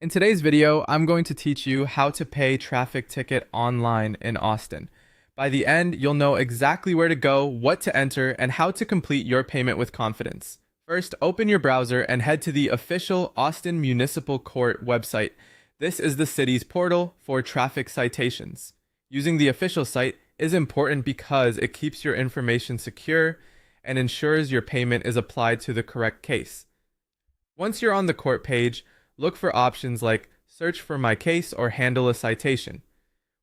In today's video, I'm going to teach you how to pay traffic ticket online in Austin. By the end, you'll know exactly where to go, what to enter, and how to complete your payment with confidence. First, open your browser and head to the official Austin Municipal Court website. This is the city's portal for traffic citations. Using the official site is important because it keeps your information secure and ensures your payment is applied to the correct case. Once you're on the court page, look for options like Search for My Case or Handle a Citation.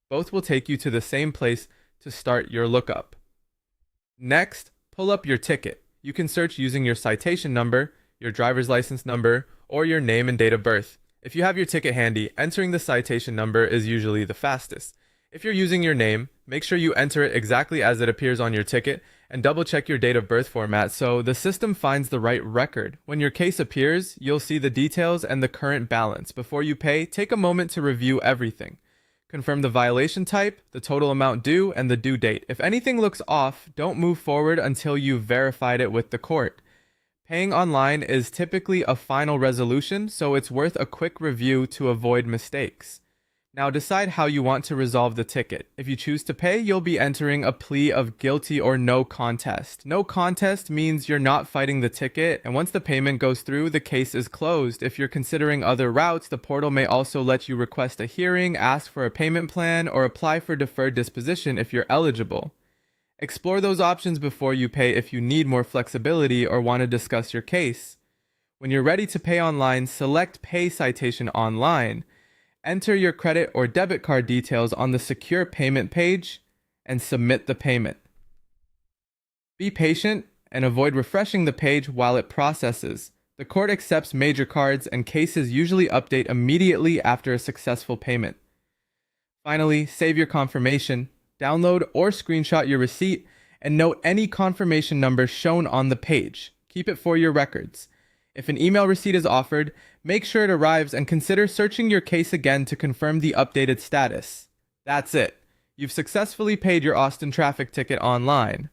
Both will take you to the same place to start your lookup. Next, pull up your ticket. You can search using your citation number, your driver's license number, or your name and date of birth. If you have your ticket handy, entering the citation number is usually the fastest. If you're using your name, make sure you enter it exactly as it appears on your ticket and double check your date of birth format so the system finds the right record. When your case appears, you'll see the details and the current balance. Before you pay, take a moment to review everything. Confirm the violation type, the total amount due, and the due date. If anything looks off, don't move forward until you've verified it with the court. Paying online is typically a final resolution, so it's worth a quick review to avoid mistakes. Now decide how you want to resolve the ticket. If you choose to pay, you'll be entering a plea of guilty or no contest. No contest means you're not fighting the ticket, and once the payment goes through, the case is closed. If you're considering other routes, the portal may also let you request a hearing, ask for a payment plan, or apply for deferred disposition if you're eligible. Explore those options before you pay if you need more flexibility or want to discuss your case. When you're ready to pay online, select Pay Citation Online. Enter your credit or debit card details on the secure payment page and submit the payment. Be patient and avoid refreshing the page while it processes. The court accepts major cards and cases usually update immediately after a successful payment. Finally, save your confirmation, download or screenshot your receipt, and note any confirmation number shown on the page. Keep it for your records. If an email receipt is offered, make sure it arrives and consider searching your case again to confirm the updated status. That's it. You've successfully paid your Austin traffic ticket online.